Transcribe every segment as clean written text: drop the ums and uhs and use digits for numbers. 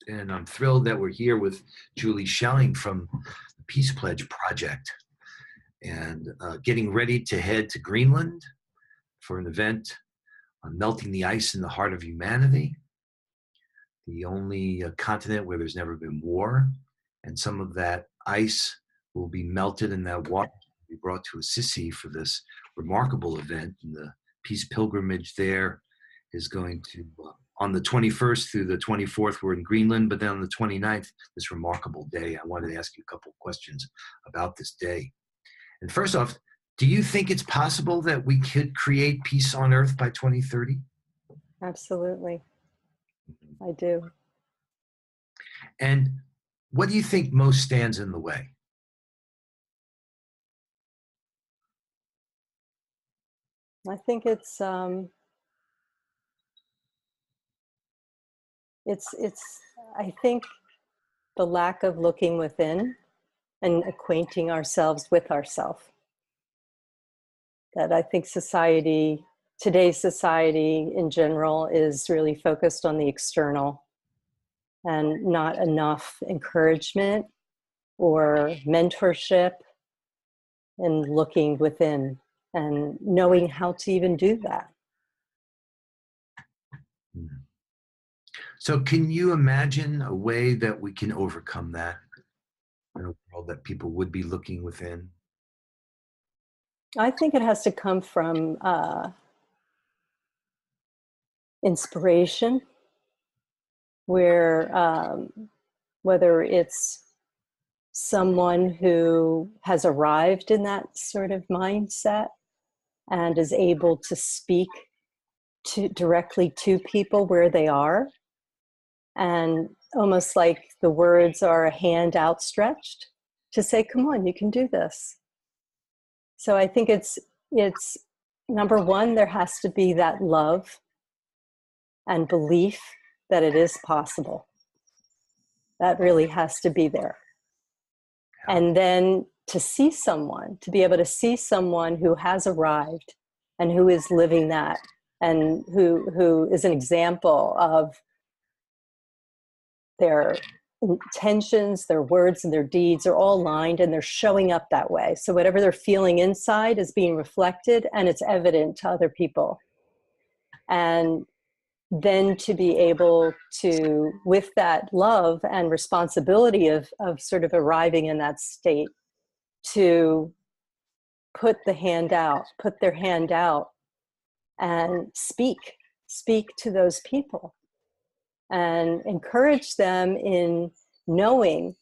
and I'm thrilled that we're here with Julie Schelling from the Peace Pledge Project, and getting ready to head to Greenland for an event on melting the ice in the heart of humanity, the only continent where there's never been war, and some of that ice will be melted and that water will be brought to Assisi for this remarkable event. And the peace pilgrimage there is going to, on the 21st through the 24th, we're in Greenland, but then on the 29th, this remarkable day, I wanted to ask you a couple of questions about this day. And first off, do you think it's possible that we could create peace on Earth by 2030? Absolutely. I do. And what do you think most stands in the way? I think it's I think the lack of looking within and acquainting ourselves with ourselves. That I think society, today's society in general, is really focused on the external and not enough encouragement or mentorship in looking within and knowing how to even do that. So can you imagine a way that we can overcome that in a world that people would be looking within? I think it has to come from inspiration, where whether it's someone who has arrived in that sort of mindset and is able to speak directly to people where they are, and almost like the words are a hand outstretched to say, come on, you can do this. So I think it's number one, there has to be that love and belief that it is possible. That really has to be there. And then to see someone, to be able to see someone who has arrived and who is living that, and who is an example of their intentions, their words, and their deeds are all aligned, and they're showing up that way. So whatever they're feeling inside is being reflected, and it's evident to other people. And then to be able to, with that love and responsibility of sort of arriving in that state, to put their hand out and speak to those people and encourage them in knowing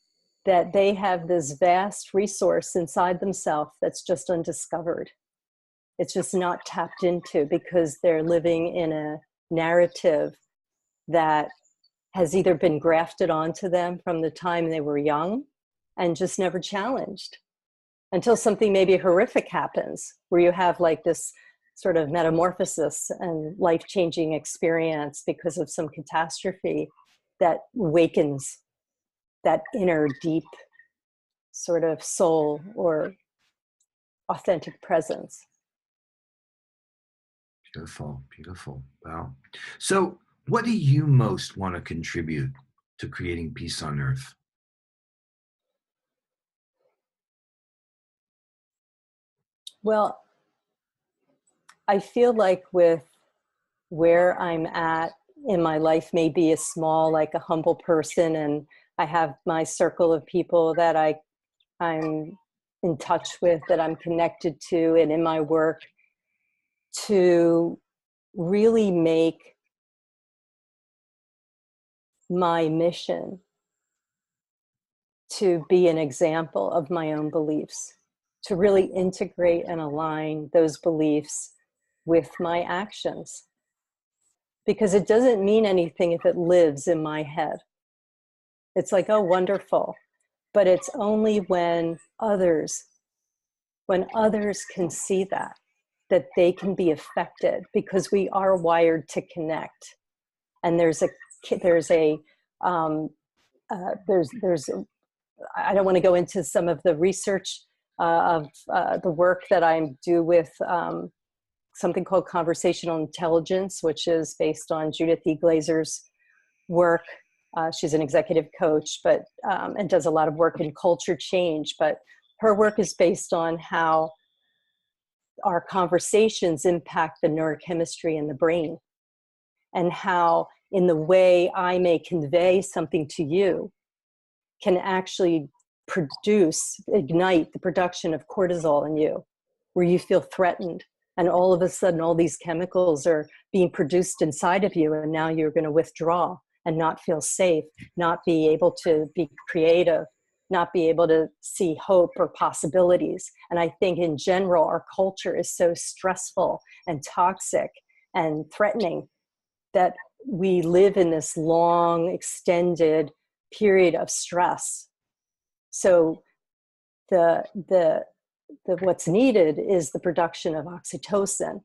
that they have this vast resource inside themselves that's just undiscovered. It's just not tapped into because they're living in a narrative that has either been grafted onto them from the time they were young and just never challenged until something maybe horrific happens, where you have like this sort of metamorphosis and life-changing experience because of some catastrophe that wakens that inner deep sort of soul or authentic presence. Beautiful, beautiful. Wow. So what do you most want to contribute to creating peace on Earth? Well, I feel like with where I'm at in my life, maybe a small, like a humble person, and I have my circle of people that I'm in touch with, that I'm connected to, and in my work, to really make my mission to be an example of my own beliefs, to really integrate and align those beliefs with my actions. Because it doesn't mean anything if it lives in my head. It's like, oh, wonderful. But it's only when others can see that they can be affected, because we are wired to connect. And I don't want to go into some of the research of the work that I do with something called conversational intelligence, which is based on Judith E. Glaser's work She's an executive coach, but and does a lot of work in culture change. But her work is based on how our conversations impact the neurochemistry in the brain, and how in the way I may convey something to you can actually ignite the production of cortisol in you, where you feel threatened. And all of a sudden, all these chemicals are being produced inside of you, and now you're going to withdraw and not feel safe, not be able to be creative, not be able to see hope or possibilities. And I think in general, our culture is so stressful and toxic and threatening that we live in this long, extended period of stress. So what's needed is the production of oxytocin,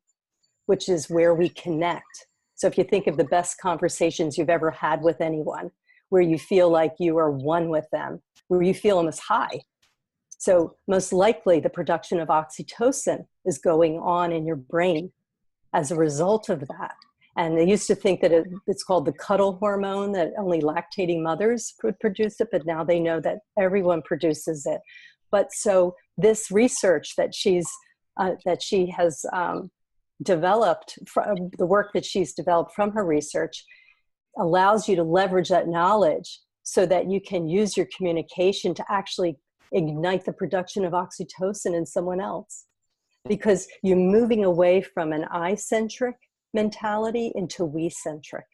which is where we connect. So if you think of the best conversations you've ever had with anyone, where you feel like you are one with them, where you feel almost high. So most likely the production of oxytocin is going on in your brain as a result of that. And they used to think that it's called the cuddle hormone, that only lactating mothers could produce it, but now they know that everyone produces it. But so this research that she has developed, from the work that she's developed from her research, allows you to leverage that knowledge so that you can use your communication to actually ignite the production of oxytocin in someone else. Because you're moving away from an I-centric mentality into we-centric.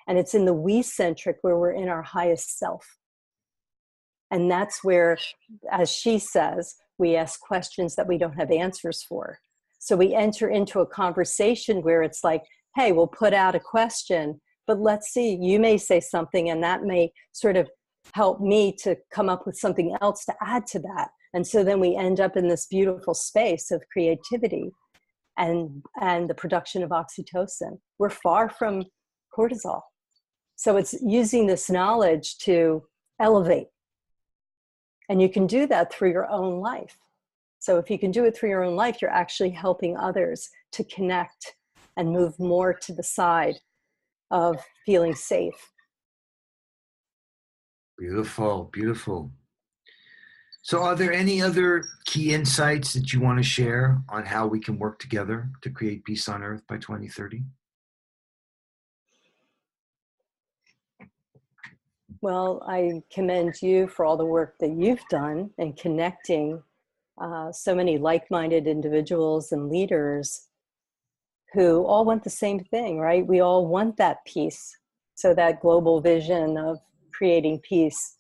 And it's in the we-centric where we're in our highest self. And that's where, as she says, we ask questions that we don't have answers for. So we enter into a conversation where it's like, hey, we'll put out a question, but let's see, you may say something and that may sort of help me to come up with something else to add to that. And so then we end up in this beautiful space of creativity and the production of oxytocin. We're far from cortisol. So it's using this knowledge to elevate. And you can do that through your own life. So if you can do it through your own life, you're actually helping others to connect and move more to the side of feeling safe. Beautiful, beautiful. So are there any other key insights that you want to share on how we can work together to create peace on Earth by 2030? Well, I commend you for all the work that you've done in connecting so many like-minded individuals and leaders who all want the same thing, right? We all want that peace. So that global vision of creating peace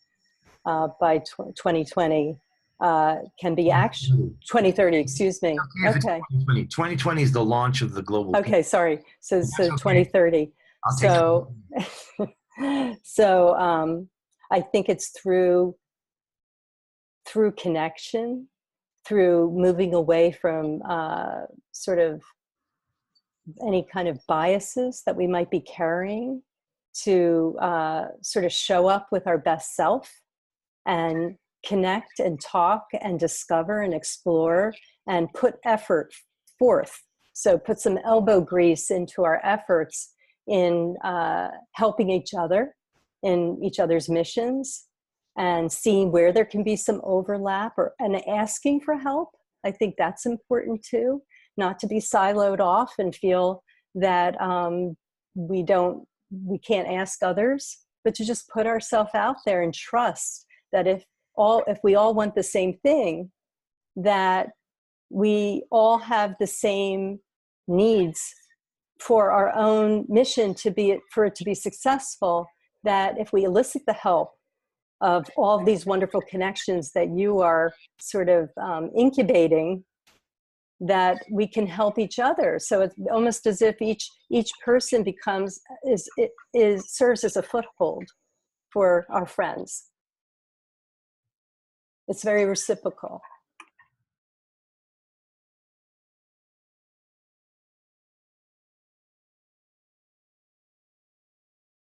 by 2020 can be actually 2030, excuse me. Okay. 2020 is the launch of the global peace. Okay, sorry. So okay. 2030. So I think it's through connection, through moving away from sort of any kind of biases that we might be carrying, to sort of show up with our best self and connect and talk and discover and explore and put effort forth. So put some elbow grease into our efforts in helping each other in each other's missions, and seeing where there can be some overlap, and asking for help. I think that's important too, not to be siloed off and feel that we can't ask others, but to just put ourselves out there and trust that if we all want the same thing, that we all have the same needs for our own mission for it to be successful, that if we elicit the help of all of these wonderful connections that you are sort of incubating, that we can help each other. So it's almost as if each person serves as a foothold for our friends. It's very reciprocal.